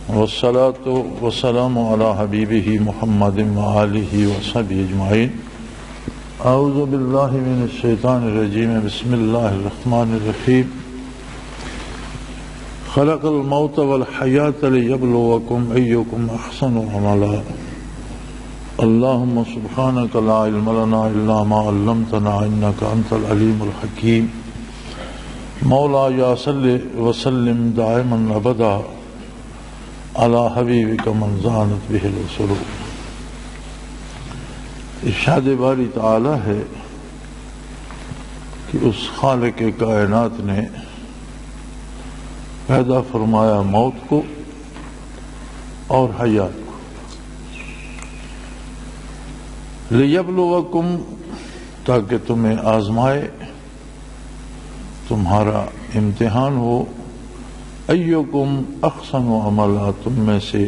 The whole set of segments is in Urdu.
والصلاة والسلام على حبيبه محمد وآله وصحبه أجمعين. أعوذ بالله من الشيطان الرجيم. بسم الله الرحمن الرحيم. خلق الموت والحياة ليبلوكم أيكم أحسن عملا. اللهم سبحانك لا علم لنا إلا ما علمتنا إنك أنت العليم الحكيم. مولاي صل وسلم دائما أبدا على حبیبک من زانت بہ السرور. ارشاد باری تعالی ہے کہ اس خالق کائنات نے پیدا فرمایا موت کو اور حیات کو، لیبلوکم، تاکہ تمہیں آزمائے، تمہارا امتحان ہو، ایکم احسن عملا، تم میں سے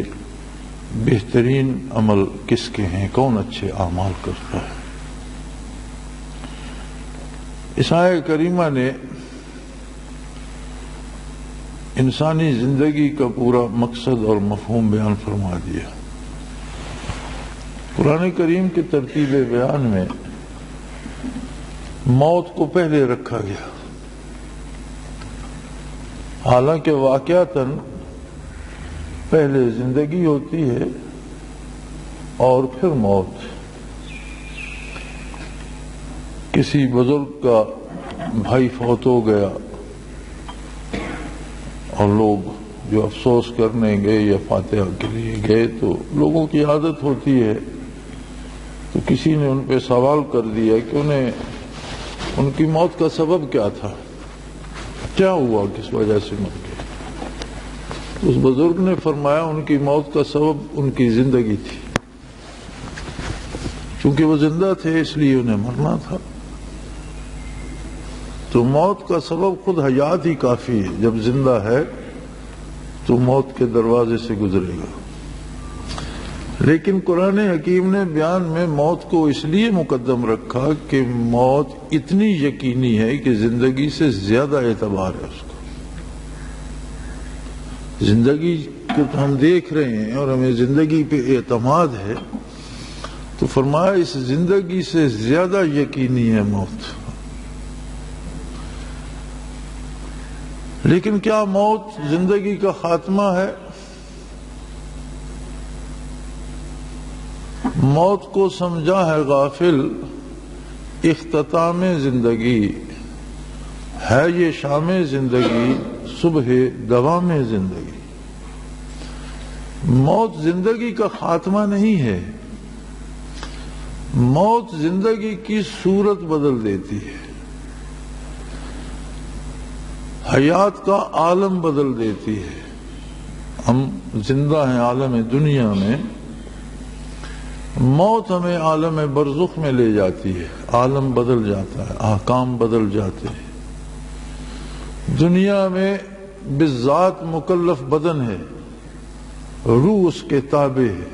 بہترین عمل کس کے ہیں، کون اچھے اعمال کرتا ہے. اس آیہ کریمہ نے انسانی زندگی کا پورا مقصد اور مفہوم بیان فرما دیا. قرآن کریم کی ترتیب بیان میں موت کو پہلے رکھا گیا، حالانکہ واقعتاً پہلے زندگی ہوتی ہے اور پھر موت. کسی بزرگ کا بھائی فوت ہو گیا اور لوگ جو افسوس کرنے گئے یا فاتحہ کے لیے گئے تو لوگوں کی عادت ہوتی ہے، تو کسی نے ان پہ سوال کر دیا کہ انہیں ان کی موت کا سبب کیا تھا، کیا ہوا، کس وجہ سے مر گئے. اس بزرگ نے فرمایا ان کی موت کا سبب ان کی زندگی تھی، چونکہ وہ زندہ تھے اس لیے انہیں مرنا تھا. تو موت کا سبب خود حیات ہی کافی ہے. جب زندہ ہے تو موت کے دروازے سے گزرے گا. لیکن قرآن حکیم نے بیان میں موت کو اس لیے مقدم رکھا کہ موت اتنی یقینی ہے کہ زندگی سے زیادہ اعتبار ہے اس کو. زندگی کو ہم دیکھ رہے ہیں اور ہمیں زندگی پہ اعتماد ہے، تو فرمایا اس زندگی سے زیادہ یقینی ہے موت. لیکن کیا موت زندگی کا خاتمہ ہے؟ موت کو سمجھا ہے غافل اختتام زندگی، ہے یہ شام زندگی، صبح دوام زندگی. موت زندگی کا خاتمہ نہیں ہے، موت زندگی کی صورت بدل دیتی ہے، حیات کا عالم بدل دیتی ہے. ہم زندہ ہیں عالم دنیا میں، موت ہمیں عالم برزخ میں لے جاتی ہے، عالم بدل جاتا ہے، احکام بدل جاتے ہیں. دنیا میں بالذات مکلف بدن ہے، روح اس کے تابع ہے.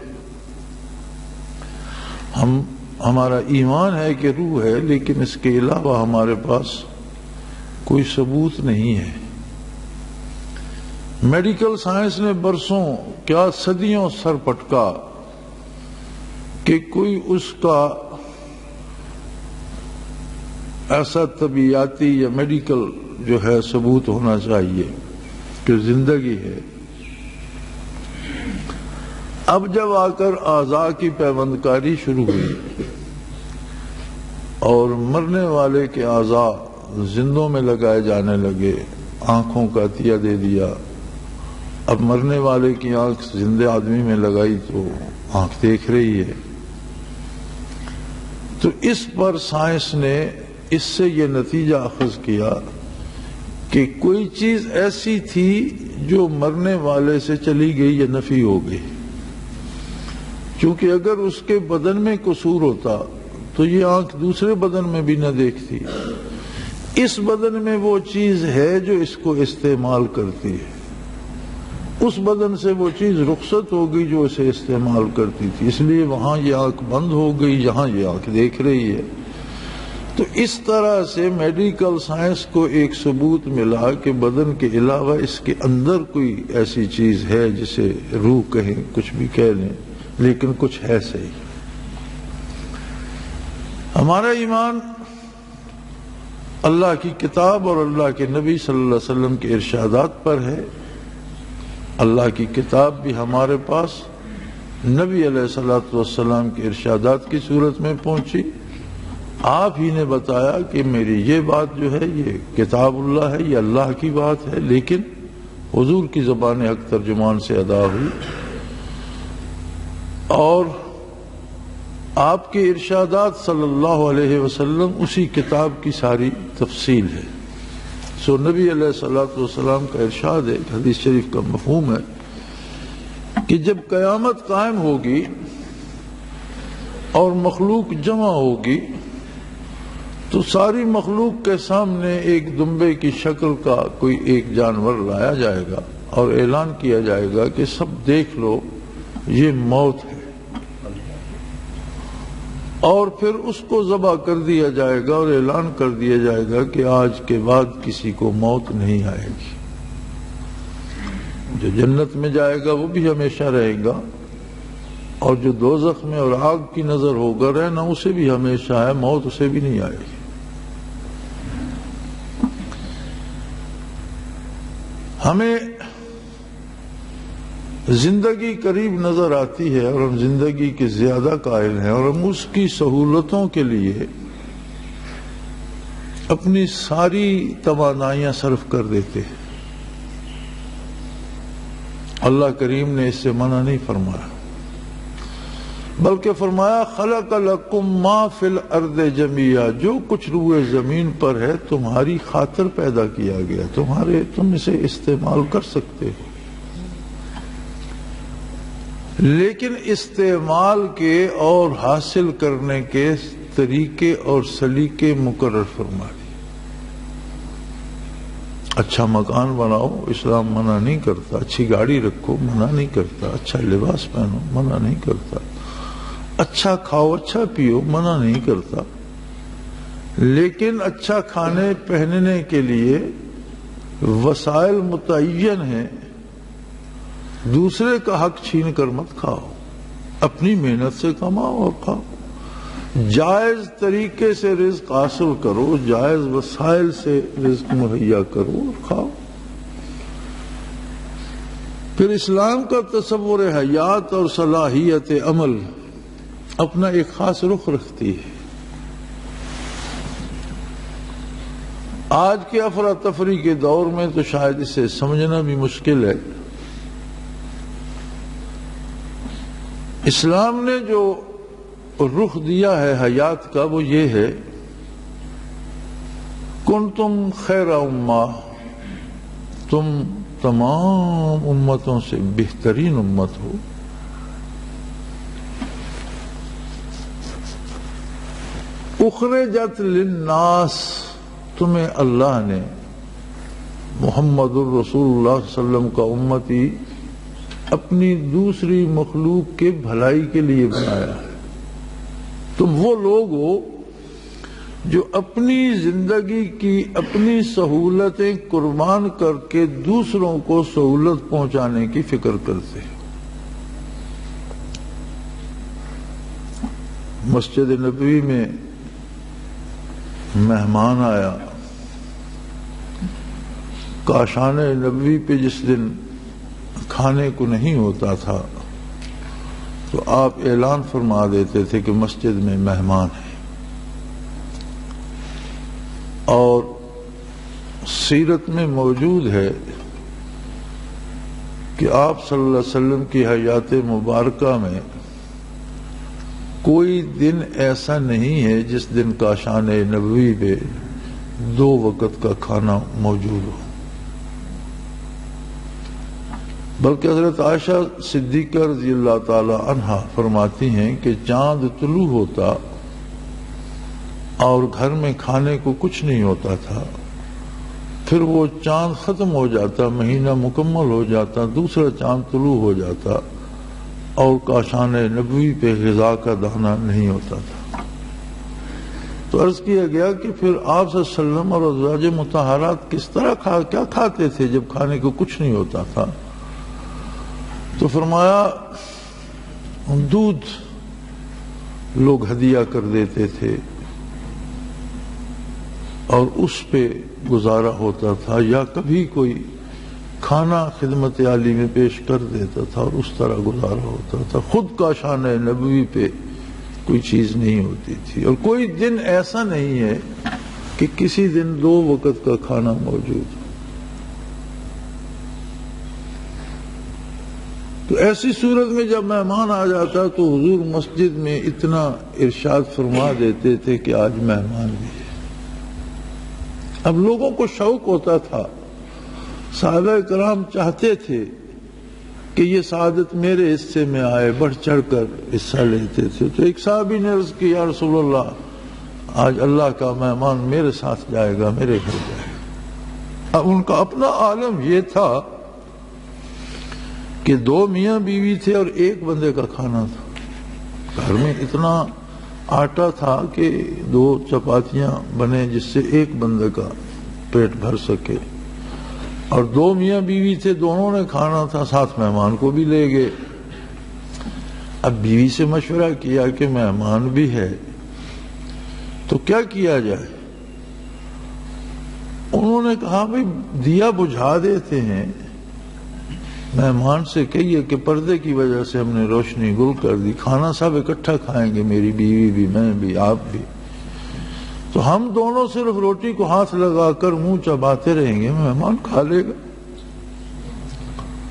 ہمارا ایمان ہے کہ روح ہے، لیکن اس کے علاوہ ہمارے پاس کوئی ثبوت نہیں ہے. میڈیکل سائنس نے برسوں کیا صدیوں سر پٹکا کہ کوئی اس کا ایسا طبیعیاتی یا میڈیکل جو ہے ثبوت ہونا چاہیے کہ زندگی ہے. اب جب آ کر اعضاء کی پیوند کاری شروع ہوئی اور مرنے والے کے اعضاء زندوں میں لگائے جانے لگے، آنکھوں کا عطیہ دے دیا. اب مرنے والے کی آنکھ زندے آدمی میں لگائی تو آنکھ دیکھ رہی ہے. تو اس پر سائنس نے اس سے یہ نتیجہ اخذ کیا کہ کوئی چیز ایسی تھی جو مرنے والے سے چلی گئی یا نفی ہو گئی. کیونکہ اگر اس کے بدن میں قصور ہوتا تو یہ آنکھ دوسرے بدن میں بھی نہ دیکھتی. اس بدن میں وہ چیز ہے جو اس کو استعمال کرتی ہے، اس بدن سے وہ چیز رخصت ہو گئی جو اسے استعمال کرتی تھی، اس لیے وہاں یہ آنکھ بند ہو گئی، یہاں یہ آنکھ دیکھ رہی ہے. تو اس طرح سے میڈیکل سائنس کو ایک ثبوت ملا کہ بدن کے علاوہ اس کے اندر کوئی ایسی چیز ہے جسے روح کہیں، کچھ بھی کہہ لیں، لیکن کچھ ہے صحیح۔ ہمارا ایمان اللہ کی کتاب اور اللہ کے نبی صلی اللہ علیہ وسلم کے ارشادات پر ہے۔ اللہ کی کتاب بھی ہمارے پاس نبی علیہ الصلوۃ والسلام کے ارشادات کی صورت میں پہنچی۔ آپ ہی نے بتایا کہ میری یہ بات جو ہے یہ کتاب اللہ ہے، یہ اللہ کی بات ہے، لیکن حضور کی زبان حق ترجمان سے ادا ہوئی، اور آپ کے ارشادات صلی اللہ علیہ وسلم اسی کتاب کی ساری تفصیل ہے۔ سو نبی علیہ الصلوۃ والسلام کا ارشاد ہے، حدیث شریف کا مفہوم ہے کہ جب قیامت قائم ہوگی اور مخلوق جمع ہوگی تو ساری مخلوق کے سامنے ایک دمبے کی شکل کا کوئی ایک جانور لایا جائے گا اور اعلان کیا جائے گا کہ سب دیکھ لو یہ موت ہے، اور پھر اس کو ذبح کر دیا جائے گا اور اعلان کر دیا جائے گا کہ آج کے بعد کسی کو موت نہیں آئے گی۔ جو جنت میں جائے گا وہ بھی ہمیشہ رہے گا، اور جو دوزخ میں اور آگ کی نظر ہوگا رہنا اسے بھی ہمیشہ ہے، موت اسے بھی نہیں آئے گی۔ ہمیں زندگی قریب نظر آتی ہے اور ہم زندگی کے زیادہ قائل ہیں، اور ہم اس کی سہولتوں کے لیے اپنی ساری توانائیاں صرف کر دیتے ہیں۔ اللہ کریم نے اس سے منع نہیں فرمایا، بلکہ فرمایا خلق لکم ما فی الارض جمیعا، جو کچھ روئے زمین پر ہے تمہاری خاطر پیدا کیا گیا، تم اسے استعمال کر سکتے ہو، لیکن استعمال کے اور حاصل کرنے کے طریقے اور سلیقے مقرر فرما دیے۔ اچھا مکان بناؤ اسلام منع نہیں کرتا، اچھی گاڑی رکھو منع نہیں کرتا، اچھا لباس پہنو منع نہیں کرتا، اچھا کھاؤ اچھا پیو منع نہیں کرتا، لیکن اچھا کھانے پہننے کے لیے وسائل متعین ہیں۔ دوسرے کا حق چھین کر مت کھاؤ، اپنی محنت سے کماؤ اور کھاؤ، جائز طریقے سے رزق حاصل کرو، جائز وسائل سے رزق مہیا کرو اور کھاؤ۔ پھر اسلام کا تصور حیات اور صلاحیت عمل اپنا ایک خاص رخ رکھتی ہے۔ آج کے افراتفری کے دور میں تو شاید اسے سمجھنا بھی مشکل ہے۔ اسلام نے جو رخ دیا ہے حیات کا وہ یہ ہے، کنتم خیر امہ، تم تمام امتوں سے بہترین امت ہو۔ اخرجت للناس، تمہیں اللہ نے محمد الرسول اللہ صلی اللہ علیہ وسلم کا امتی اپنی دوسری مخلوق کے بھلائی کے لیے بنایا ہے۔ تم وہ لوگ ہو جو اپنی زندگی کی اپنی سہولتیں قربان کر کے دوسروں کو سہولت پہنچانے کی فکر کرتے ہیں۔ مسجد نبوی میں مہمان آیا، کاشان نبوی پہ جس دن کھانے کو نہیں ہوتا تھا تو آپ اعلان فرما دیتے تھے کہ مسجد میں مہمان ہیں، اور سیرت میں موجود ہے کہ آپ صلی اللہ علیہ وسلم کی حیات مبارکہ میں کوئی دن ایسا نہیں ہے جس دن کاشان نبوی پہ 2 وقت کا کھانا موجود ہو، بلکہ حضرت عائشہ صدیقہ رضی اللہ تعالی عنہا فرماتی ہیں کہ چاند طلوع ہوتا اور گھر میں کھانے کو کچھ نہیں ہوتا تھا، پھر وہ چاند ختم ہو جاتا، مہینہ مکمل ہو جاتا، دوسرا چاند طلوع ہو جاتا اور کاشان نبوی پہ غذا کا دانہ نہیں ہوتا تھا۔ تو عرض کیا گیا کہ پھر آپ صلی اللہ علیہ وسلم اور ازواج مطہرات کس طرح کیا کھاتے تھے جب کھانے کو کچھ نہیں ہوتا تھا؟ تو فرمایا دودھ لوگ ہدیہ کر دیتے تھے اور اس پہ گزارا ہوتا تھا، یا کبھی کوئی کھانا خدمت عالی میں پیش کر دیتا تھا اور اس طرح گزارا ہوتا تھا. خود کا شان نبوی پہ کوئی چیز نہیں ہوتی تھی. اور کوئی دن ایسا نہیں ہے کہ کسی دن 2 وقت کا کھانا موجود ہو. تو ایسی صورت میں جب مہمان آ جاتا تو حضور مسجد میں اتنا ارشاد فرما دیتے تھے کہ آج مہمان بھی ہے. اب لوگوں کو شوق ہوتا تھا، صحابہ کرام چاہتے تھے کہ یہ سعادت میرے حصے میں آئے، بڑھ چڑھ کر حصہ لیتے تھے. تو ایک صحابی نے عرض کی یا رسول اللہ آج اللہ کا مہمان میرے ساتھ جائے گا، میرے گھر جائے گا. اب ان کا اپنا عالم یہ تھا کہ 2 میاں بیوی تھے اور 1 بندے کا کھانا تھا. گھر میں اتنا آٹا تھا کہ 2 چپاتیاں بنے جس سے 1 بندے کا پیٹ بھر سکے، اور 2 میاں بیوی تھے، دونوں نے کھانا تھا، ساتھ مہمان کو بھی لے گئے. اب بیوی سے مشورہ کیا کہ مہمان بھی ہے تو کیا کیا جائے؟ انہوں نے کہا بھئی دیا بجھا دیتے ہیں، مہمان سے کہیے کہ پردے کی وجہ سے ہم نے روشنی گل کر دی، کھانا سب اکٹھا کھائیں گے، میری بیوی بھی، میں بھی، آپ بھی. تو ہم دونوں صرف روٹی کو ہاتھ لگا کر منہ چباتے رہیں گے، مہمان کھا لے گا.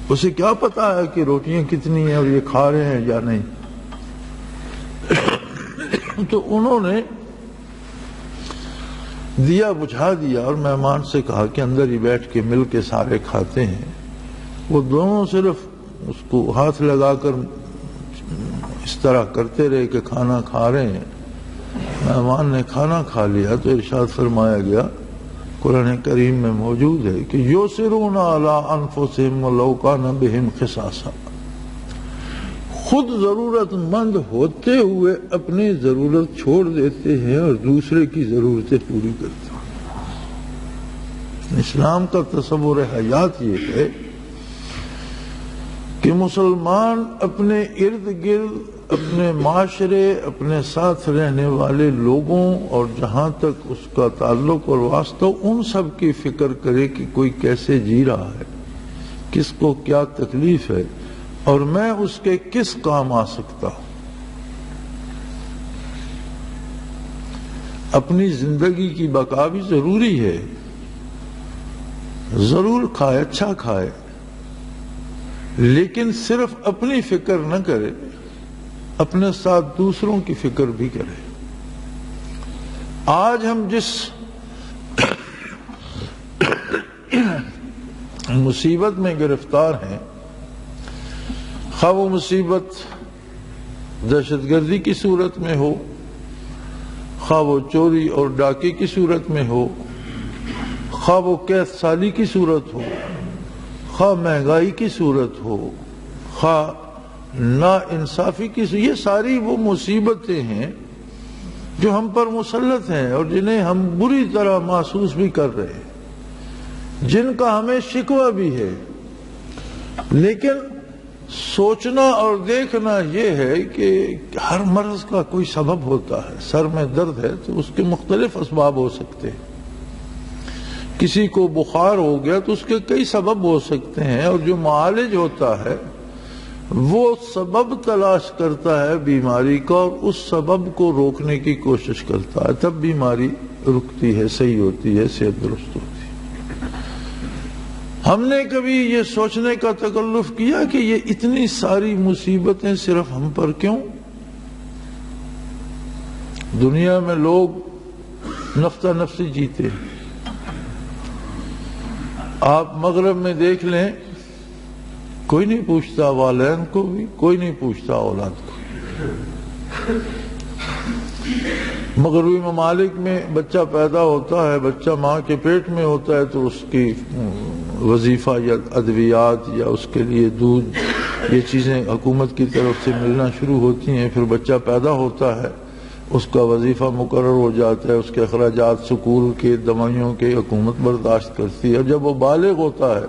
اسے کیا پتا ہے کہ روٹیاں کتنی ہیں اور یہ کھا رہے ہیں یا نہیں. تو انہوں نے دیا بجھا دیا اور مہمان سے کہا کہ اندر ہی بیٹھ کے مل کے سارے کھاتے ہیں. وہ دونوں صرف اس کو ہاتھ لگا کر اس طرح کرتے رہے کہ کھانا کھا رہے ہیں. مہمان نے کھانا کھا لیا تو ارشاد فرمایا گیا، قرآن کریم میں موجود ہے کہ یُؤْثِرُونَ عَلَىٰ أَنفُسِهِمْ وَلَوْ كَانَ بِهِمْ خِصَاصَةٌ، خود ضرورت مند ہوتے ہوئے اپنی ضرورت چھوڑ دیتے ہیں اور دوسرے کی ضرورتیں پوری کرتے ہیں. اسلام کا تصور حیات یہ ہے کہ مسلمان اپنے ارد گرد، اپنے معاشرے، اپنے ساتھ رہنے والے لوگوں اور جہاں تک اس کا تعلق اور واسطہ، ان سب کی فکر کرے کہ کوئی کیسے جی رہا ہے، کس کو کیا تکلیف ہے اور میں اس کے کس کام آ سکتا ہوں. اپنی زندگی کی بقا بھی ضروری ہے، ضرور کھائے، اچھا کھائے، لیکن صرف اپنی فکر نہ کرے، اپنے ساتھ دوسروں کی فکر بھی کرے. آج ہم جس مصیبت میں گرفتار ہیں، خواہ وہ مصیبت دہشت گردی کی صورت میں ہو، خواہ وہ چوری اور ڈاکے کی صورت میں ہو، خواہ وہ قید سالی کی صورت ہو، خواہ مہنگائی کی صورت ہو، خواہ نا انصافی کی صورت، یہ ساری وہ مصیبتیں ہیں جو ہم پر مسلط ہیں اور جنہیں ہم بری طرح محسوس بھی کر رہے ہیں، جن کا ہمیں شکوہ بھی ہے. لیکن سوچنا اور دیکھنا یہ ہے کہ ہر مرض کا کوئی سبب ہوتا ہے. سر میں درد ہے تو اس کے مختلف اسباب ہو سکتے ہیں. کسی کو بخار ہو گیا تو اس کے کئی سبب ہو سکتے ہیں، اور جو معالج ہوتا ہے وہ سبب تلاش کرتا ہے بیماری کا اور اس سبب کو روکنے کی کوشش کرتا ہے، تب بیماری رکتی ہے، صحیح ہوتی ہے، صحت درست ہوتی ہے. ہم نے کبھی یہ سوچنے کا تکلف کیا کہ یہ اتنی ساری مصیبتیں صرف ہم پر کیوں؟ دنیا میں لوگ نفع نفسی جیتے ہیں. آپ مغرب میں دیکھ لیں، کوئی نہیں پوچھتا والدین کو بھی، کوئی نہیں پوچھتا اولاد کو. مغربی ممالک میں بچہ پیدا ہوتا ہے، بچہ ماں کے پیٹ میں ہوتا ہے تو اس کی وظیفہ یا ادویات یا اس کے لیے دودھ، یہ چیزیں حکومت کی طرف سے ملنا شروع ہوتی ہیں. پھر بچہ پیدا ہوتا ہے، اس کا وظیفہ مقرر ہو جاتا ہے، اس کے اخراجات سکول کے، دوائیوں کے حکومت برداشت کرتی ہے، اور جب وہ بالغ ہوتا ہے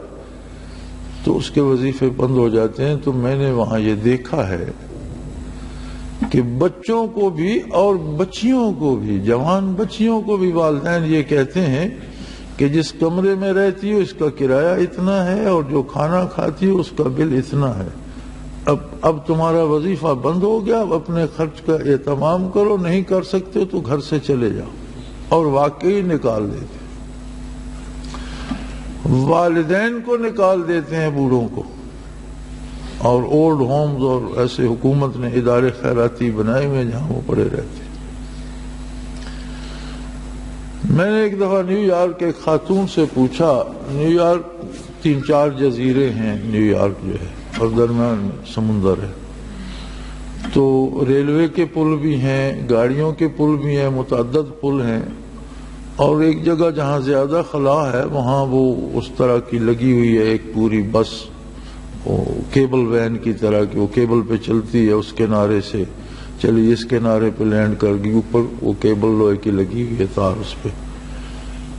تو اس کے وظیفے بند ہو جاتے ہیں۔ تو میں نے وہاں یہ دیکھا ہے کہ بچوں کو بھی اور بچیوں کو بھی، جوان بچیوں کو بھی والدین یہ کہتے ہیں کہ جس کمرے میں رہتی ہو اس کا کرایہ اتنا ہے اور جو کھانا کھاتی ہو اس کا بل اتنا ہے، اب تمہارا وظیفہ بند ہو گیا، اب اپنے خرچ کا اہتمام کرو، نہیں کر سکتے تو گھر سے چلے جاؤ، اور واقعی نکال دیتے، والدین کو نکال دیتے ہیں، بوڑھوں کو، اور اولڈ ہومز اور ایسے حکومت نے ادارے خیراتی بنائے ہوئے جہاں وہ پڑے رہتے ہیں۔ میں نے ایک دفعہ نیو یارک ایک خاتون سے پوچھا، نیو یارک 3-4 جزیرے ہیں، نیو یارک جو ہے، اور درمیان میں سمندر ہے، تو ریلوے کے پل بھی ہیں، گاڑیوں کے پل بھی ہیں، متعدد پل ہیں، اور ایک جگہ جہاں زیادہ خلا ہے وہاں وہ اس طرح کی لگی ہوئی ہے ایک پوری بس، وہ کیبل وین کی طرح کی، وہ کیبل پہ چلتی ہے، اس کنارے سے چلی اس کنارے پہ لینڈ کر گئی، اوپر وہ کیبل لوہے کی لگی ہوئی ہے تار اس پہ۔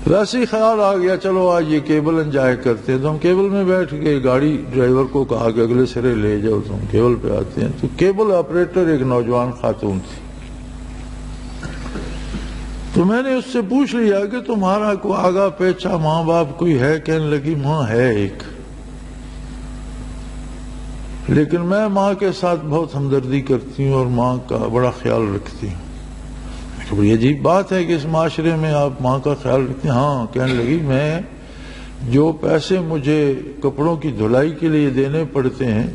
ویسے ہی خیال آ گیا چلو آج یہ کیبل انجوائے کرتے ہیں، تو ہم کیبل میں بیٹھ گئے، گاڑی ڈرائیور کو کہا کہ اگلے سرے لے جاؤ، تو ہم کیبل پہ آتے ہیں، تو کیبل آپریٹر ایک نوجوان خاتون تھی، تو میں نے اس سے پوچھ لیا کہ تمہارا کوئی آگا پیچھا ماں باپ کوئی ہے؟ کہنے لگی ماں ہے ایک، لیکن میں ماں کے ساتھ بہت ہمدردی کرتی ہوں اور ماں کا بڑا خیال رکھتی ہوں۔ بڑی عجیب بات ہے کہ اس معاشرے میں آپ ماں کا خیال رکھتے ہیں؟ ہاں، کہنے لگی میں جو پیسے مجھے کپڑوں کی دھلائی کے لیے دینے پڑتے ہیں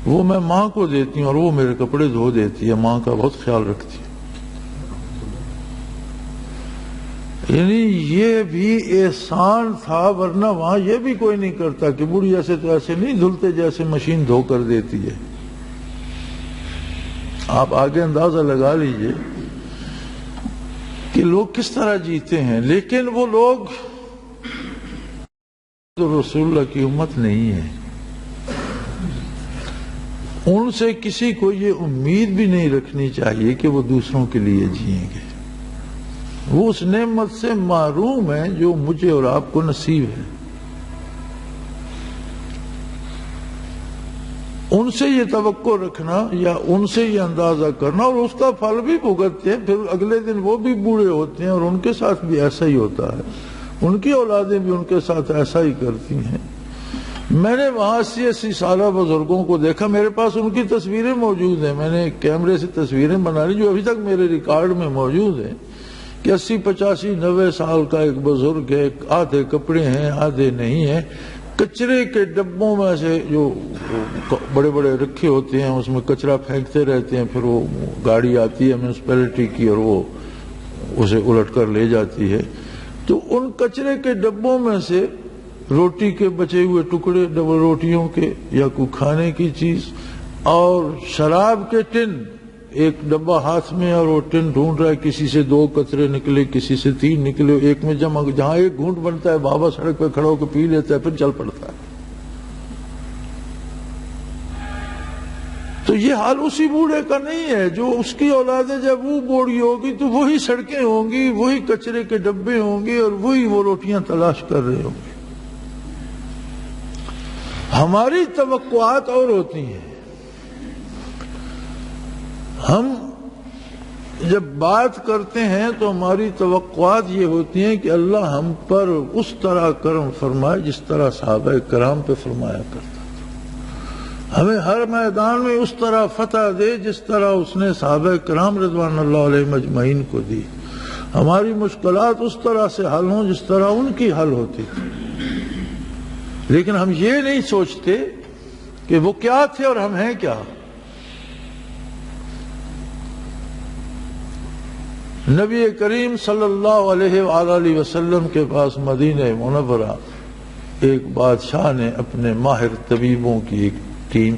وہ میں ماں کو دیتی ہوں اور وہ میرے کپڑے دھو دیتی ہے، ماں کا بہت خیال رکھتی ہے۔ یعنی یہ بھی احسان تھا، ورنہ وہاں یہ بھی کوئی نہیں کرتا کہ بوڑھی ایسے تو ایسے نہیں دھلتے جیسے مشین دھو کر دیتی ہے۔ آپ آگے اندازہ لگا لیجئے کہ لوگ کس طرح جیتے ہیں، لیکن وہ لوگ تو رسول اللہ کی امت نہیں ہے، ان سے کسی کو یہ امید بھی نہیں رکھنی چاہیے کہ وہ دوسروں کے لیے جئیں گے، وہ اس نعمت سے محروم ہے جو مجھے اور آپ کو نصیب ہے۔ ان سے یہ توقع رکھنا یا ان سے یہ اندازہ کرنا اور اس کا پھل بھی بھگتتے ہیں، پھر اگلے دن وہ بھی بوڑھے ہوتے ہیں اور ان کے ساتھ بھی ایسا ہی ہوتا ہے، ان کی اولادیں بھی ان کے ساتھ ایسا ہی کرتی ہیں۔ میں نے وہاں 80 سالہ بزرگوں کو دیکھا، میرے پاس ان کی تصویریں موجود ہیں، میں نے کیمرے سے تصویریں بنا لی جو ابھی تک میرے ریکارڈ میں موجود ہیں، کہ 80 85 90 سال کا ایک بزرگ ہے، آدھے کپڑے ہیں آدھے نہیں ہیں، کچرے کے ڈبوں میں سے جو بڑے بڑے رکھے ہوتے ہیں اس میں کچرا پھینکتے رہتے ہیں، پھر وہ گاڑی آتی ہے میونسپلٹی کی اور وہ اسے الٹ کر لے جاتی ہے، تو ان کچرے کے ڈبوں میں سے روٹی کے بچے ہوئے ٹکڑے، ڈبل روٹیوں کے یا کوئی کھانے کی چیز، اور شراب کے ٹن، ایک ڈبہ ہاتھ میں اور وہ ٹن ڈھونڈ رہا ہے، کسی سے 2 قطرے نکلے کسی سے 3 نکلے، ایک میں جمع، جہاں ایک گھونٹ بنتا ہے بابا سڑک پہ کھڑا ہو کے پی لیتا ہے پھر چل پڑتا ہے۔ تو یہ حال اسی بوڑھے کا نہیں ہے، جو اس کی اولادیں جب وہ بوڑھی ہوگی تو وہی سڑکیں ہوں گی، وہی کچرے کے ڈبے ہوں گے اور وہی وہ روٹیاں تلاش کر رہے ہوں گے۔ ہماری توقعات اور ہوتی ہیں، ہم جب بات کرتے ہیں تو ہماری توقعات یہ ہوتی ہیں کہ اللہ ہم پر اس طرح کرم فرمائے جس طرح صحابہ کرام پہ فرمایا کرتا تھا، ہمیں ہر میدان میں اس طرح فتح دے جس طرح اس نے صحابہ کرام رضوان اللہ علیہ مجمعین کو دی، ہماری مشکلات اس طرح سے حل ہوں جس طرح ان کی حل ہوتی تھی، لیکن ہم یہ نہیں سوچتے کہ وہ کیا تھے اور ہم ہیں کیا۔ نبی کریم صلی اللہ علیہ وآلہ وسلم کے پاس مدینہ منورہ ایک بادشاہ نے اپنے ماہر طبیبوں کی ایک ٹیم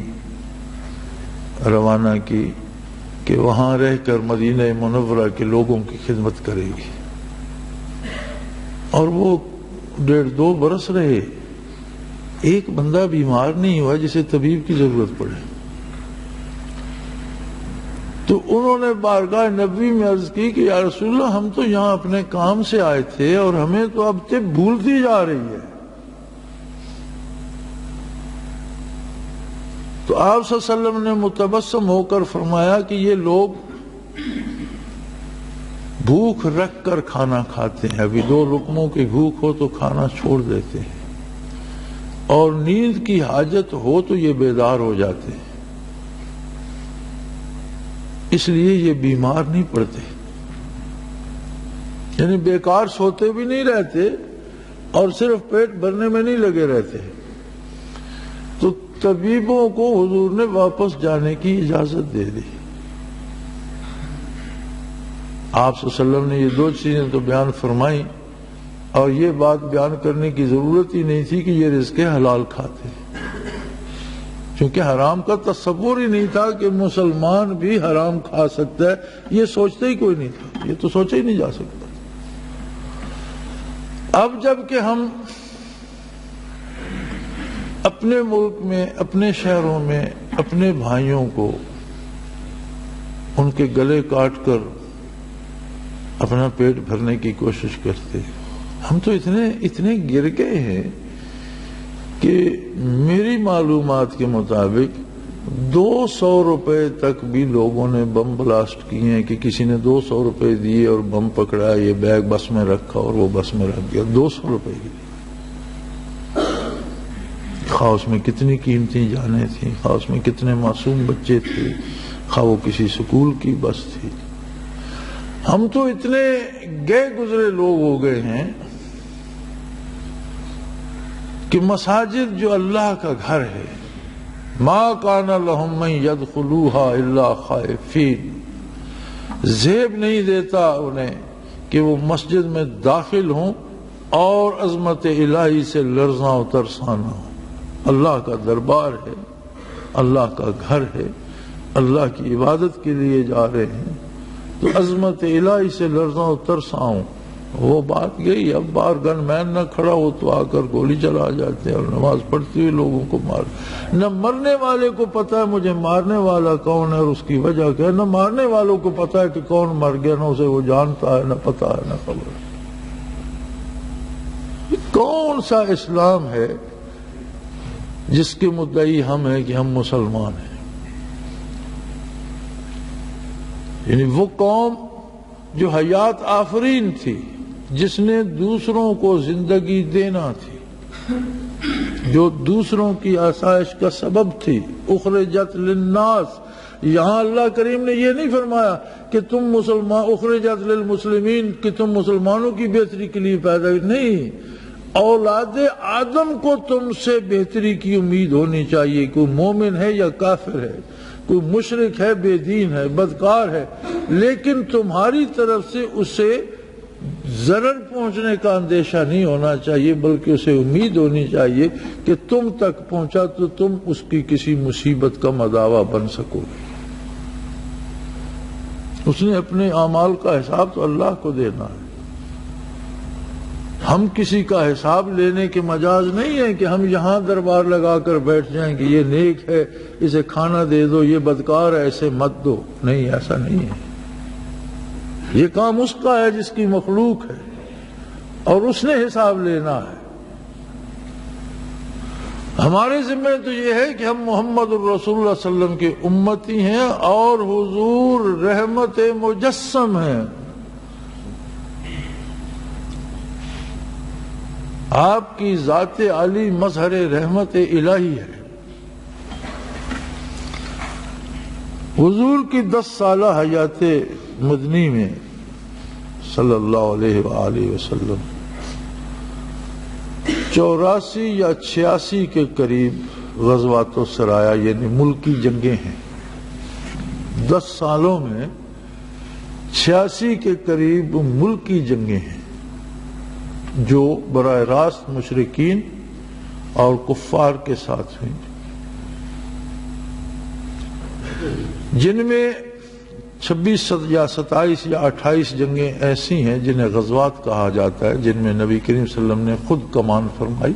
روانہ کی کہ وہاں رہ کر مدینہ منورہ کے لوگوں کی خدمت کرے گی، اور وہ 1.5-2 برس رہے، ایک بندہ بیمار نہیں ہوا جسے طبیب کی ضرورت پڑے۔ تو انہوں نے بارگاہ نبی میں عرض کی کہ یا رسول اللہ ہم تو یہاں اپنے کام سے آئے تھے اور ہمیں تو اب طب بھولتی جا رہی ہے۔ تو آپ صلی اللہ علیہ وسلم نے متبسم ہو کر فرمایا کہ یہ لوگ بھوک رکھ کر کھانا کھاتے ہیں، ابھی 2 لقموں کی بھوک ہو تو کھانا چھوڑ دیتے ہیں، اور نیند کی حاجت ہو تو یہ بیدار ہو جاتے ہیں، اس لیے یہ بیمار نہیں پڑتے، یعنی بیکار سوتے بھی نہیں رہتے اور صرف پیٹ بھرنے میں نہیں لگے رہتے۔ تو طبیبوں کو حضور نے واپس جانے کی اجازت دے دی۔ آپ صلی اللہ علیہ وسلم نے یہ 2 چیزیں تو بیان فرمائیں، اور یہ بات بیان کرنے کی ضرورت ہی نہیں تھی کہ یہ رزق حلال کھاتے، کیونکہ حرام کا تصور ہی نہیں تھا کہ مسلمان بھی حرام کھا سکتا ہے، یہ سوچتے ہی کوئی نہیں تھا، یہ تو سوچا ہی نہیں جا سکتا۔ اب جب کہ ہم اپنے ملک میں، اپنے شہروں میں اپنے بھائیوں کو ان کے گلے کاٹ کر اپنا پیٹ بھرنے کی کوشش کرتے، ہم تو اتنے گر گئے ہیں کہ میری معلومات کے مطابق 200 روپے تک بھی لوگوں نے بم بلاسٹ کیے ہیں، کہ کسی نے 200 روپے دیے اور بم پکڑا، یہ بیگ بس میں رکھا اور وہ بس میں رکھ گیا، 200 روپے کی، خواہ اس میں کتنی قیمتی جانیں تھیں، خواہ اس میں کتنے معصوم بچے تھے، خواہ وہ کسی سکول کی بس تھی۔ ہم تو اتنے گئے گزرے لوگ ہو گئے ہیں کہ مساجد جو اللہ کا گھر ہے، ما کان لہم من یدخلوها الا خائفین، زیب نہیں دیتا انہیں کہ وہ مسجد میں داخل ہوں اور عظمت الہی سے لرزاں و ترسانا ہوں۔ اللہ کا دربار ہے، اللہ کا گھر ہے، اللہ کی عبادت کے لیے جا رہے ہیں، تو عظمت الہی سے لرزاں و ترساں ہوں۔ وہ بات گئی، اب باہر گن مین نہ کھڑا ہو تو آ کر گولی چلا جاتے ہیں اور نماز پڑھتے ہوئے لوگوں کو مار، نہ مرنے والے کو پتا ہے مجھے مارنے والا کون ہے اور اس کی وجہ کیا ہے، نہ مارنے والوں کو پتا ہے کہ کون مر گیا، نہ اسے وہ جانتا ہے، نہ پتا ہے، نہ خبر ہے۔ کون سا اسلام ہے جس کے مدعی ہم ہیں کہ ہم مسلمان ہیں؟ یعنی وہ قوم جو حیات آفرین تھی، جس نے دوسروں کو زندگی دینا تھی، جو دوسروں کی آسائش کا سبب تھی، اخرجت للناس، یہاں اللہ کریم نے یہ نہیں فرمایا کہ تم مسلمان، اخرجت للمسلمین، کہ تم مسلمانوں کی بہتری کے لیے پیدا ہوئی، نہیں، اولاد آدم کو تم سے بہتری کی امید ہونی چاہیے، کوئی مومن ہے یا کافر ہے، کوئی مشرک ہے، بے دین ہے، بدکار ہے، لیکن تمہاری طرف سے اسے ضرر پہنچنے کا اندیشہ نہیں ہونا چاہیے، بلکہ اسے امید ہونی چاہیے کہ تم تک پہنچا تو تم اس کی کسی مصیبت کا مداوا بن سکو گے۔ اس نے اپنے اعمال کا حساب تو اللہ کو دینا ہے، ہم کسی کا حساب لینے کے مجاز نہیں ہے کہ ہم یہاں دربار لگا کر بیٹھ جائیں کہ یہ نیک ہے اسے کھانا دے دو، یہ بدکار ہے اسے مت دو، نہیں، ایسا نہیں ہے۔ یہ کام اس کا ہے جس کی مخلوق ہے اور اس نے حساب لینا ہے۔ ہمارے ذمہ تو یہ ہے کہ ہم محمد الرسول اللہ صلی اللہ علیہ وسلم کے امتی ہیں اور حضور رحمت مجسم ہیں، آپ کی ذات علی مظہر رحمت الہی ہے۔ حضور کی 10 سالہ حیات مدنی میں صلی اللہ علیہ وآلہ وسلم 84 یا 86 کے قریب غزوات و سرایا یعنی ملکی جنگیں ہیں۔ 10 سالوں میں 86 کے قریب ملکی جنگیں ہیں جو براہ راست مشرکین اور کفار کے ساتھ ہوئی، جن میں 26 یا 27 یا 28 جنگیں ایسی ہیں جنہیں غزوات کہا جاتا ہے، جن میں نبی کریم صلی اللہ علیہ وسلم نے خود کمان فرمائی،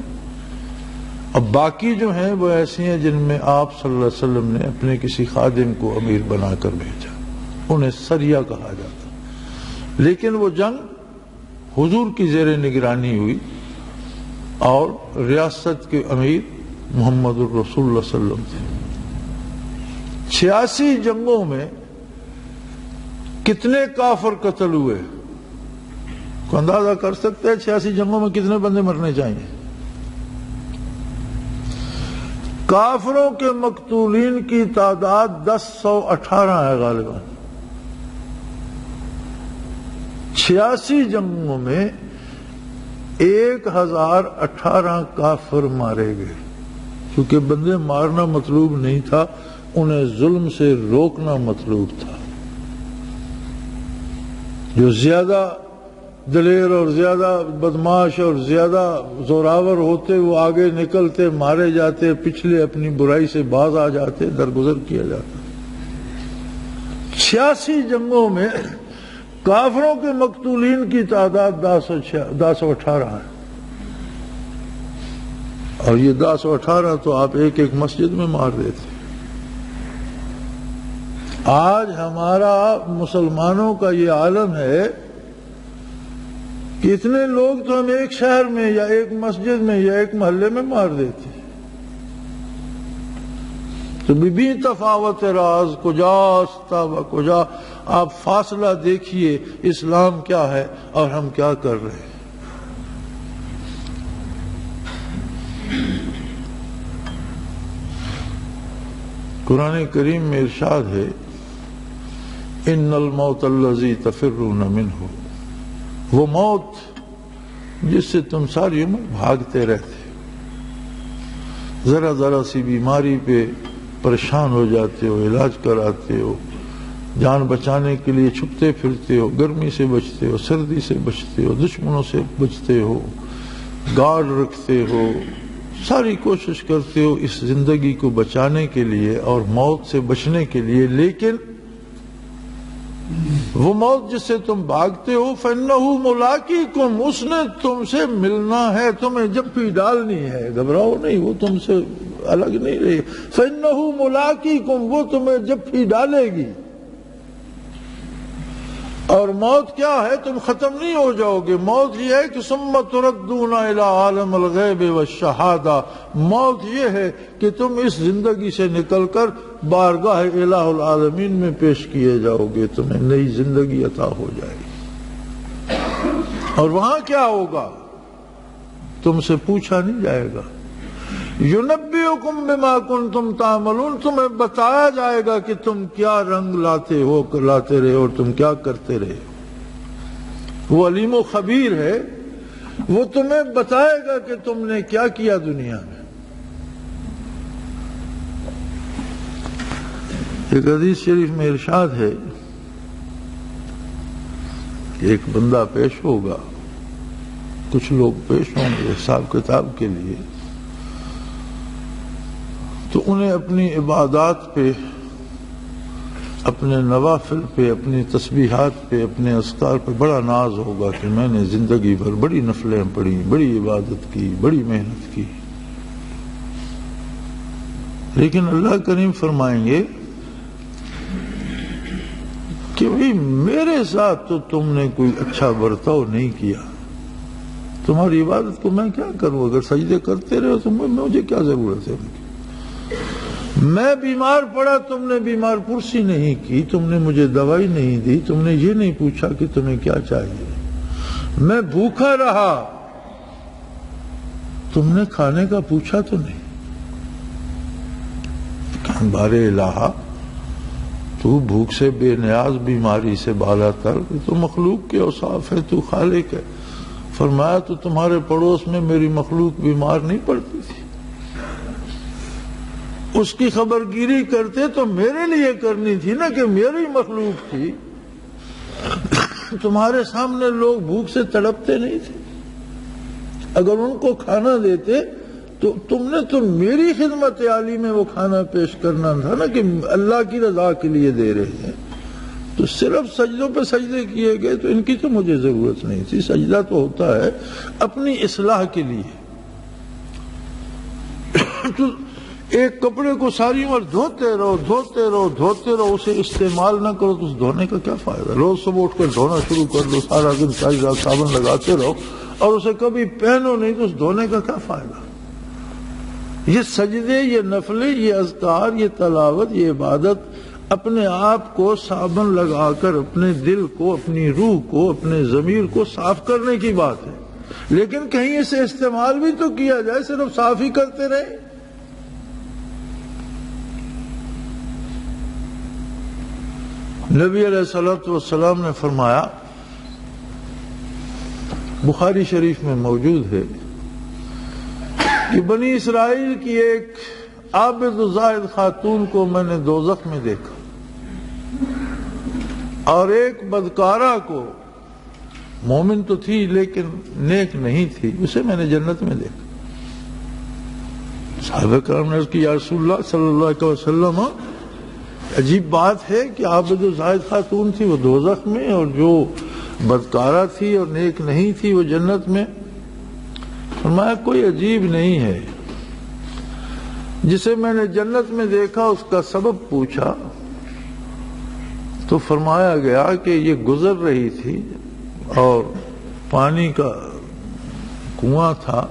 اب باقی جو ہیں وہ ایسی ہیں جن میں آپ صلی اللہ علیہ وسلم نے اپنے کسی خادم کو امیر بنا کر بھیجا۔ انہیں سریہ کہا جاتا. لیکن وہ جنگ حضور کی زیر نگرانی ہوئی اور ریاست کے امیر محمد الرسول اللہ صلی اللہ علیہ وسلم تھے. 86 جنگوں میں کتنے کافر قتل ہوئے؟ کو اندازہ کر سکتے ہیں 86 جنگوں میں کتنے بندے مرنے چاہیے؟ کافروں کے مقتولین کی تعداد 1018 ہے غالباً. 86 جنگوں میں 1018 کافر مارے گئے. کیونکہ بندے مارنا مطلوب نہیں تھا، انہیں ظلم سے روکنا مطلوب تھا. جو زیادہ دلیر اور زیادہ بدماش اور زیادہ زوراور ہوتے وہ آگے نکلتے، مارے جاتے، پچھلے اپنی برائی سے باز آ جاتے، درگزر کیا جاتا. 86 جنگوں میں کافروں کے مقتولین کی تعداد 1018 ہے. اور یہ 1018 تو آپ ایک ایک مسجد میں مار دیتے. آج ہمارا مسلمانوں کا یہ عالم ہے کہ اتنے لوگ تو ہم ایک شہر میں یا ایک مسجد میں یا ایک محلے میں مار دیتے. تو بھی تفاوت راز کجاست و کجا. آپ فاصلہ دیکھیے اسلام کیا ہے اور ہم کیا کر رہے ہیں. قرآن کریم میں ارشاد ہے ان الموت الذی تفرون منہ. وہ موت جس سے تم ساری عمر بھاگتے رہتے، ذرا ذرا سی بیماری پہ پریشان ہو جاتے ہو، علاج کراتے ہو، جان بچانے کے لیے چھپتے پھرتے ہو، گرمی سے بچتے ہو، سردی سے بچتے ہو، دشمنوں سے بچتے ہو، گارڈ رکھتے ہو، ساری کوشش کرتے ہو اس زندگی کو بچانے کے لیے اور موت سے بچنے کے لیے. لیکن وہ موت جس سے تم بھاگتے ہو فَإِنَّهُ مُلَاقِيكُمْ، اس نے تم سے ملنا ہے، تمہیں جپھی ڈالنی ہے. گھبراؤ نہیں، وہ تم سے الگ نہیں رہی. فَإِنَّهُ مُلَاقِيكُمْ، وہ تمہیں جپھی ڈالے گی. اور موت کیا ہے؟ تم ختم نہیں ہو جاؤ گے. موت یہ ہے کہ ثُمَّ تُرَدُّونَ إِلَىٰ عَالِمِ الْغَيْبِ وَالشَّهَادَةِ. موت یہ ہے کہ تم اس زندگی سے نکل کر بارگاہ الہ العالمین میں پیش کیے جاؤ گے. تمہیں نئی زندگی عطا ہو جائے گی. اور وہاں کیا ہوگا؟ تم سے پوچھا نہیں جائے گا. یُنَبِّئُکُم بِمَا کُنتُم تَعْمَلُونَ، تمہیں بتایا جائے گا کہ تم کیا رنگ لاتے رہے اور تم کیا کرتے رہے. وہ علیم و خبیر ہے، وہ تمہیں بتائے گا کہ تم نے کیا کیا دنیا میں. ایک حدیث شریف میں ارشاد ہے کہ ایک بندہ پیش ہوگا، کچھ لوگ پیش ہوں گے حساب کتاب کے لیے، تو انہیں اپنی عبادات پہ، اپنے نوافل پہ، اپنی تسبیحات پہ، اپنے اذکار پہ بڑا ناز ہوگا کہ میں نے زندگی بھر بڑی نفلیں پڑھی، بڑی عبادت کی، بڑی محنت کی. لیکن اللہ کریم فرمائیں گے کہ بھئی میرے ساتھ تو تم نے کوئی اچھا برتاؤ نہیں کیا. تمہاری عبادت کو میں کیا کروں؟ اگر سجدے کرتے رہے تو مجھے کیا ضرورت ہے؟ میں بیمار پڑا، تم نے بیمار پرسی نہیں کی، تم نے مجھے دوائی نہیں دی، تم نے یہ نہیں پوچھا کہ تمہیں کیا چاہیے. میں بھوکا رہا، تم نے کھانے کا پوچھا تو نہیں. بارے الہا، تو بھوک سے بے نیاز، بیماری سے بالا تر، تو مخلوق کے اوصاف ہے، تو خالق ہے. فرمایا تو تمہارے پڑوس میں میری مخلوق بیمار نہیں پڑتی تھی. اس کی خبرگیری کرتے تو میرے لیے کرنی تھی نا، کہ میری مخلوق تھی. تمہارے سامنے لوگ بھوک سے تڑپتے نہیں تھے. اگر ان کو کھانا دیتے تو تم نے تو میری خدمت عالی میں وہ کھانا پیش کرنا تھا نا، کہ اللہ کی رضا کے لیے دے رہے ہیں. تو صرف سجدوں پہ سجدے کیے گئے تو ان کی تو مجھے ضرورت نہیں تھی. سجدہ تو ہوتا ہے اپنی اصلاح کے لیے. تو ایک کپڑے کو ساری عمر دھوتے رہو، اسے استعمال نہ کرو تو اس دھونے کا کیا فائدہ؟ روز صبح اٹھ کر دھونا شروع کر دو، سارا دن ساری رات صابن لگاتے رہو اور اسے کبھی پہنو نہیں تو اس دھونے کا کیا فائدہ؟ یہ سجدے، یہ نفلیں، یہ اذکار، یہ تلاوت، یہ عبادت اپنے آپ کو صابن لگا کر اپنے دل کو، اپنی روح کو، اپنے ضمیر کو صاف کرنے کی بات ہے، لیکن کہیں اسے استعمال بھی تو کیا جائے، صرف صاف ہی کرتے رہے۔ نبی علیہ الصلوۃ والسلام نے فرمایا، بخاری شریف میں موجود ہے کہ بنی اسرائیل کی ایک عابد و زاہد خاتون کو میں نے دوزخ میں دیکھا اور ایک بدکارہ کو، مومن تو تھی لیکن نیک نہیں تھی، اسے میں نے جنت میں دیکھا۔ صحابہ کرام نے عرض کی، یا رسول اللہ صلی اللہ علیہ وسلم، عجیب بات ہے کہ عابد و زاہد خاتون تھی وہ دوزخ میں، اور جو بدکارہ تھی اور نیک نہیں تھی وہ جنت میں۔ فرمایا کوئی عجیب نہیں ہے، جسے میں نے جنت میں دیکھا اس کا سبب پوچھا تو فرمایا گیا کہ یہ گزر رہی تھی اور پانی کا کنواں تھا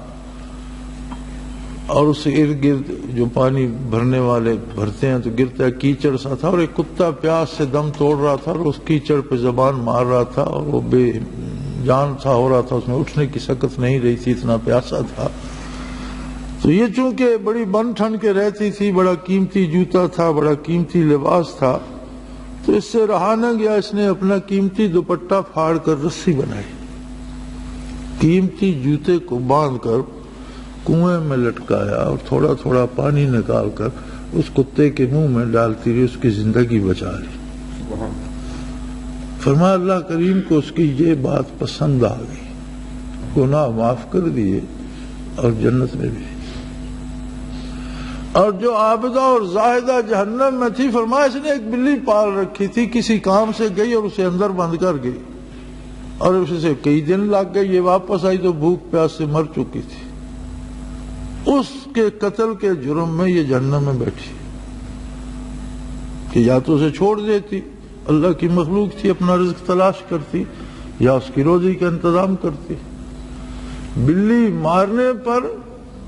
اور اس ارد گرد جو پانی بھرنے والے بھرتے ہیں تو گرتا ہے، کیچڑ سا تھا، اور ایک کتا پیاس سے دم توڑ رہا تھا اور اس کیچڑ پہ زبان مار رہا تھا اور وہ بے جان سا ہو رہا تھا، اس میں اٹھنے کی سکت نہیں رہی تھی، اتنا پیاسا تھا۔ تو یہ چونکہ بڑی بن ٹھن کے رہتی تھی، بڑا قیمتی جوتا تھا، بڑا قیمتی لباس تھا، تو اس سے رہا نہ گیا، اس نے اپنا قیمتی دوپٹہ پھاڑ کر رسی بنائی، قیمتی جوتے کو باندھ کر کنویں میں لٹکایا اور تھوڑا تھوڑا پانی نکال کر اس کتے کے منہ میں ڈالتی رہی، اس کی زندگی بچا لی۔ فرمایا اللہ کریم کو اس کی یہ بات پسند آ گئی، گناہ معاف کر دیے اور جنت میں بھی۔ اور جو عابدہ اور زاہدہ جہنم میں تھی، فرمایا اس نے ایک بلی پال رکھی تھی، کسی کام سے گئی اور اسے اندر بند کر گئی اور اسے کئی دن لگ گئے، یہ واپس آئی تو بھوک پیاس سے مر چکی تھی، اس کے قتل کے جرم میں یہ جہنم میں بیٹھی کہ یا تو اسے چھوڑ دیتی، اللہ کی مخلوق تھی، اپنا رزق تلاش کرتی، یا اس کی روزی کا انتظام کرتی۔ بلی مارنے پر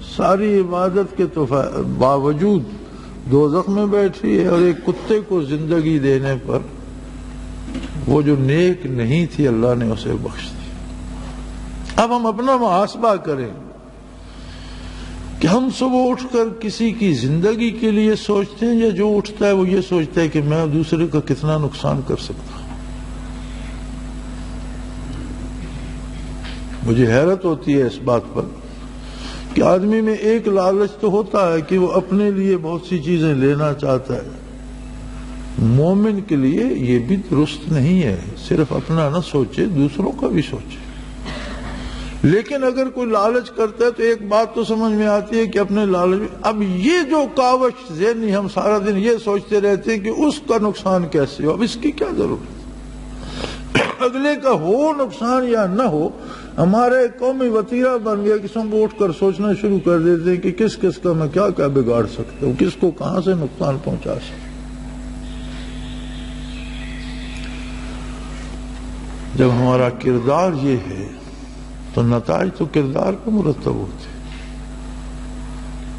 ساری عبادت کے باوجود دوزخ میں بیٹھی ہے، اور ایک کتے کو زندگی دینے پر وہ جو نیک نہیں تھی اللہ نے اسے بخش دی۔ اب ہم اپنا محاسبہ کریں کہ ہم صبح اٹھ کر کسی کی زندگی کے لیے سوچتے ہیں، یا جو اٹھتا ہے وہ یہ سوچتا ہے کہ میں دوسرے کا کتنا نقصان کر سکتا ہوں۔ مجھے حیرت ہوتی ہے اس بات پر کہ آدمی میں ایک لالچ تو ہوتا ہے کہ وہ اپنے لیے بہت سی چیزیں لینا چاہتا ہے، مومن کے لیے یہ بھی درست نہیں ہے، صرف اپنا نہ سوچے، دوسروں کا بھی سوچے۔ لیکن اگر کوئی لالچ کرتا ہے تو ایک بات تو سمجھ میں آتی ہے کہ اپنے لالچ میں، اب یہ جو کاوش ذہنی ہم سارا دن یہ سوچتے رہتے ہیں کہ اس کا نقصان کیسے ہو، اب اس کی کیا ضرورت، اگلے کا ہو نقصان یا نہ ہو، ہمارے قومی وتیرہ بن گیا کہ ہم اٹھ کر سوچنا شروع کر دیتے ہیں کہ کس کس کا میں کیا کیا بگاڑ سکتا ہوں، کس کو کہاں سے نقصان پہنچا سکتا ہوں۔ جب ہمارا کردار یہ ہے تو نتائج تو کردار پر مرتب ہوتے۔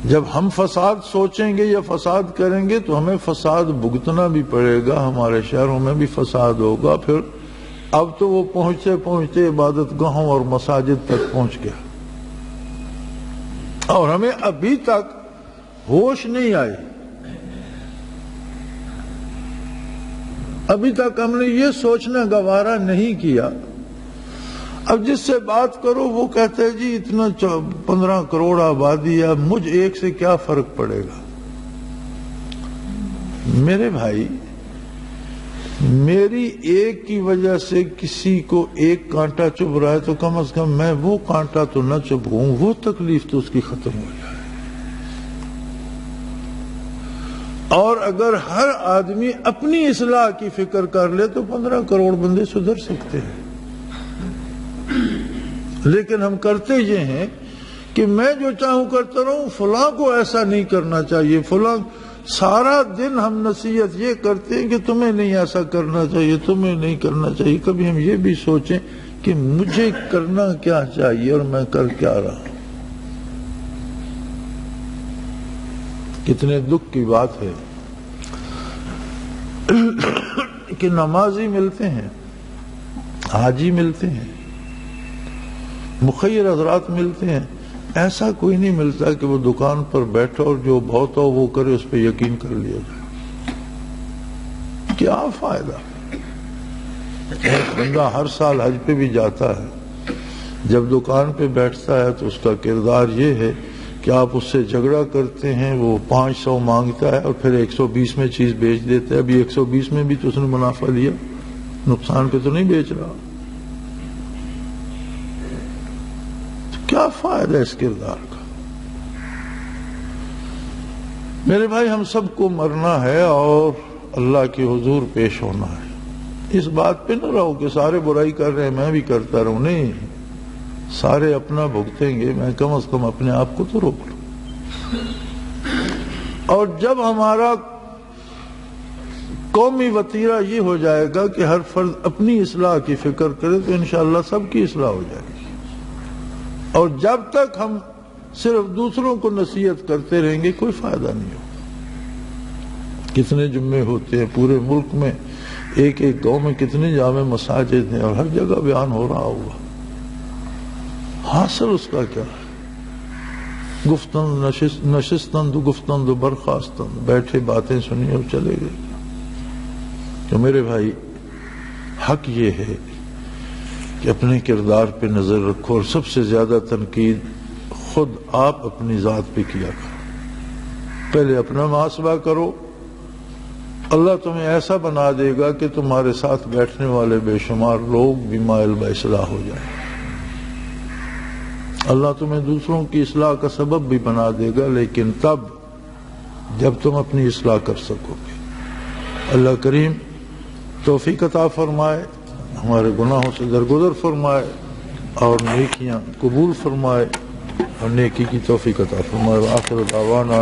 جب ہم فساد سوچیں گے یا فساد کریں گے تو ہمیں فساد بھگتنا بھی پڑے گا، ہمارے شہروں میں بھی فساد ہوگا، پھر اب تو وہ پہنچتے پہنچتے عبادت گاہوں اور مساجد تک پہنچ گیا، اور ہمیں ابھی تک ہوش نہیں آئی، ابھی تک ہم نے یہ سوچنا گوارا نہیں کیا۔ اب جس سے بات کرو وہ کہتے ہیں جی اتنا 15 کروڑ آبادی ہے، مجھ ایک سے کیا فرق پڑے گا۔ میرے بھائی، میری ایک کی وجہ سے کسی کو ایک کانٹا چبھ رہا ہے تو کم از کم میں وہ کانٹا تو نہ چبھوں، وہ تکلیف تو اس کی ختم ہو جائے۔ اور اگر ہر آدمی اپنی اصلاح کی فکر کر لے تو 15 کروڑ بندے سدھر سکتے ہیں، لیکن ہم کرتے یہ ہیں کہ میں جو چاہوں کرتا رہوں، فلاں کو ایسا نہیں کرنا چاہیے، فلاں. سارا دن ہم نصیحت یہ کرتے ہیں کہ تمہیں نہیں ایسا کرنا چاہیے، تمہیں نہیں کرنا چاہیے. کبھی ہم یہ بھی سوچیں کہ مجھے کرنا کیا چاہیے اور میں کر کیا رہا ہوں. کتنے دکھ کی بات ہے کہ نمازی ملتے ہیں، حاجی ملتے ہیں، مخیر حضرات ملتے ہیں، ایسا کوئی نہیں ملتا کہ وہ دکان پر بیٹھا اور جو بہت ہو وہ کرے، اس پہ یقین کر لیا جائے. کیا فائدہ؟ ایک بندہ ہر سال حج پہ بھی جاتا ہے، جب دکان پہ بیٹھتا ہے تو اس کا کردار یہ ہے کہ آپ اس سے جھگڑا کرتے ہیں، وہ 500 مانگتا ہے اور پھر 120 میں چیز بیچ دیتا ہے. ابھی 120 میں بھی تو اس نے منافع لیا، نقصان پہ تو نہیں بیچ رہا. کیا فائدہ اس کردار کا؟ میرے بھائی، ہم سب کو مرنا ہے اور اللہ کے حضور پیش ہونا ہے. اس بات پہ نہ رہو کہ سارے برائی کر رہے ہیں میں بھی کرتا رہوں. نہیں، سارے اپنا بھگتیں گے، میں کم از کم اپنے آپ کو تو روک لوں. اور جب ہمارا قومی وتیرہ یہ ہو جائے گا کہ ہر فرد اپنی اصلاح کی فکر کرے تو انشاءاللہ سب کی اصلاح ہو جائے گی. اور جب تک ہم صرف دوسروں کو نصیحت کرتے رہیں گے کوئی فائدہ نہیں ہوگا. کتنے جمعے ہوتے ہیں پورے ملک میں، ایک ایک گاؤں میں کتنے جامع مساجد ہیں اور ہر جگہ بیان ہو رہا ہوگا. حاصل اس کا کیا ہے؟ گفتن نشستن دو گفتن دو برخاستن، بیٹھے باتیں سنی اور چلے گئے. تو میرے بھائی، حق یہ ہے کہ اپنے کردار پہ نظر رکھو، اور سب سے زیادہ تنقید خود آپ اپنی ذات پہ کیا کرو. پہلے اپنا محاسبہ کرو، اللہ تمہیں ایسا بنا دے گا کہ تمہارے ساتھ بیٹھنے والے بے شمار لوگ بھی مائل باصلاح ہو جائیں. اللہ تمہیں دوسروں کی اصلاح کا سبب بھی بنا دے گا، لیکن تب جب تم اپنی اصلاح کر سکو گے. اللہ کریم توفیق عطا فرمائے، ہمارے گناہوں سے درگزر فرمائے اور نیکیاں قبول فرمائے اور نیکی کی توفیق عطا فرمائے. آخر دعوانا